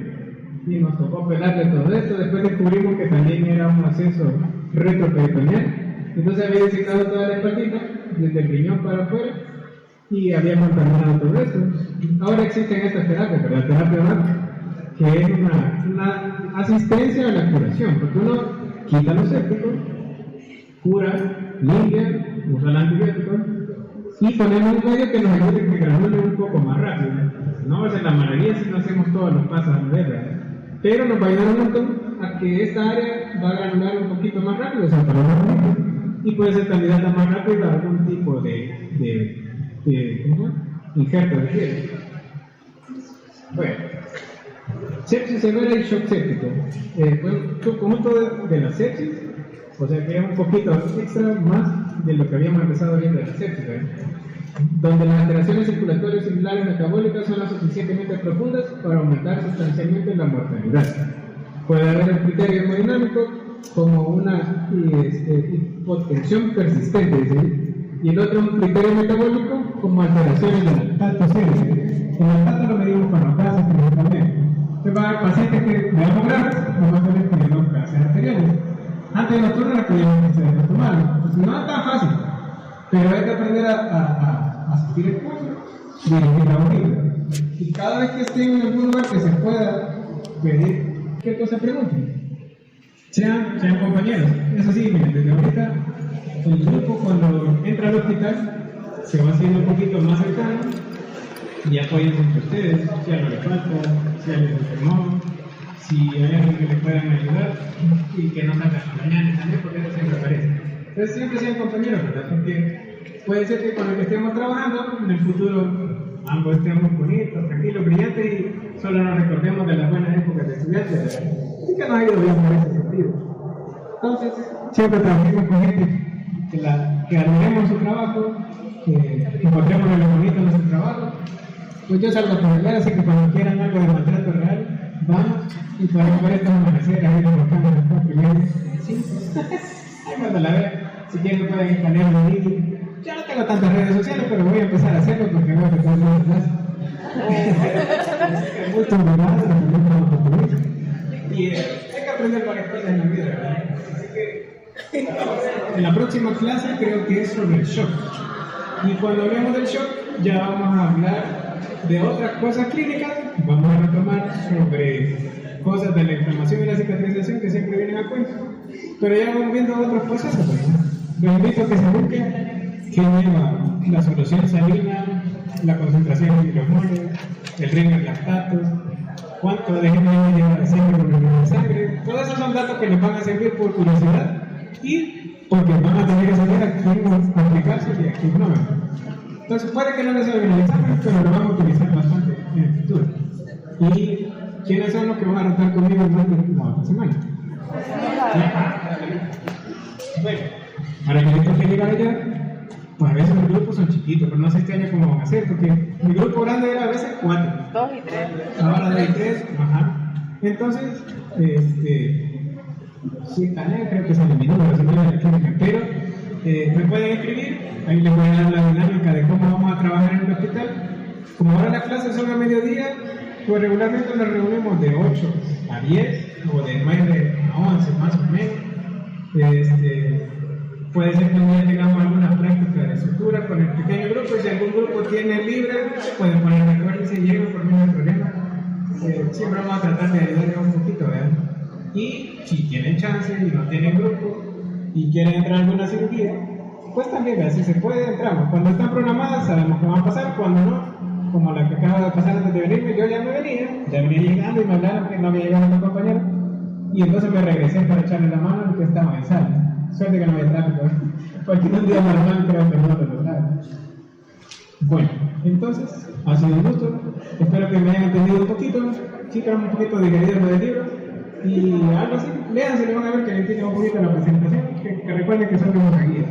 y nos tocó pelarle todo esto. Después descubrimos que también era un absceso retroperitoneal, entonces había designado toda la espaldita desde el riñón para afuera y había contaminado todo esto. Ahora existen estas terapias, pero la terapia BAC, que es una asistencia a la curación, porque uno quita los sépticos, cura, limpia, usa el antibiótico y ponemos un medio que nos ayude a que granule un poco más rápido. No va a ser la maravilla si no hacemos todos los pasos a nivel, ¿verdad? Pero nos va a ayudar un montón a que esta área va a granular un poquito más rápido, o sea, para más rápido, y puede ser candidata más rápido a algún tipo de injerto de piel. Bueno, sepsis severa y shock séptico. Un conjunto de la sepsis, o sea que es un poquito extra más de lo que habíamos empezado viendo de la sepsis, donde las alteraciones circulatorias celulares metabólicas son lo suficientemente profundas para aumentar sustancialmente la mortalidad. Puede haber un criterio hemodinámico como una hipotensión persistente, ¿sí? Y el otro un criterio metabólico como alteraciones del lactato serio. El lactato lo medimos con los gases principalmente. Entonces va a haber pacientes que veamos graves, no suelen tener los gases arteriales. Antes de los turnos la podíamos hacer de tomarlo. Entonces no es tan fácil, pero hay que aprender a sentir el pulso y dirigir la orina. Y cada vez que estén en algún lugar que se pueda pedir, ¿qué cosa pregunten? Sean compañeros. Eso sí, miren, desde ahorita el grupo cuando entra al hospital se va haciendo un poquito más cercano y apoyen entre ustedes, si algo le falta, si alguien se enfermó, si hay alguien que le puedan ayudar y que no salgan a la mañana también, porque eso siempre aparece. Entonces siempre sean compañeros, ¿verdad? Porque puede ser que con el que estemos trabajando en el futuro ambos estemos bonitos, tranquilos, brillantes y solo nos recordemos de las buenas épocas de estudiantes, ¿verdad? Así que nos ha ido bien por ese sentido. Entonces, siempre trabajemos con gente que admiremos su trabajo, que encontremos lo bonito de nuestro trabajo. Pues yo salgo a trabajar, así que cuando quieran algo de maltrato real, van y podemos ver estas amaneceras ahí en los campos de 4 y media, 5. Ahí cuando la vean, si quieren pueden escanear el vídeo. Yo no tengo tantas redes sociales, pero voy a empezar a hacerlo porque veo que todos los demás. Muchos demás, y hay que aprender varias cosas en la vida, ¿verdad? Así que en la próxima clase creo que es sobre el shock. Y cuando hablemos del shock, ya vamos a hablar de otras cosas clínicas. Vamos a retomar sobre cosas de la inflamación y la cicatrización que siempre vienen a cuento. Pero ya vamos viendo otros procesos, ¿verdad? Los invito a que se busquen qué lleva la solución salina, la concentración de hidromoles, el ringer lactato, cuánto de GML lleva de sangre por volumen de sangre. Todos esos son datos que les van a servir por curiosidad y porque van a tener que saber a quién aplicarse y a quién no. Entonces puede que no les salga en el examen, pero lo vamos a utilizar bastante en el futuro. ¿Y quiénes son los que van a rotar conmigo durante la otra semana? Bueno, para que les toque llegar allá, pues a veces los grupos son chiquitos, pero no sé este año cómo van a hacer, porque mi grupo grande era a veces 4. 2 y 3. Ahora hay 3, ajá. Entonces, sí, también creo que se eliminó la semana de la clínica, pero me pueden escribir, ahí les voy a dar la dinámica de cómo vamos a trabajar en el hospital. Como ahora las clases son a mediodía, pues regularmente nos reunimos de 8 a 10 o de 9 a 11 más o menos. Puede ser que un día tengamos alguna práctica de sutura con el pequeño grupo, y si algún grupo tiene libre, pueden poner de acuerdo y se llegan, por mí no hay problema. Siempre vamos a tratar de ayudarles un poquito, ¿verdad? Y si tienen chance y no tienen grupo y quieren entrar a alguna cirugía, pues también, ¿verdad? Si se puede, entramos. Cuando están programadas sabemos qué va a pasar, cuando no, como la que acaba de pasar antes de venirme, yo ya venía llegando y me hablaron que no había llegado mi compañero, y entonces me regresé para echarle la mano porque estaba en sala. Suerte que no había tráfico, porque un día normal creo que no lo lograron. Bueno, entonces, ha sido un gusto. Espero que me hayan entendido un poquito. Sí, pero un poquito digerido lo del libro. Y algo así, léanse, le van a ver que le entienden un poquito la presentación. Que recuerden que son una guía.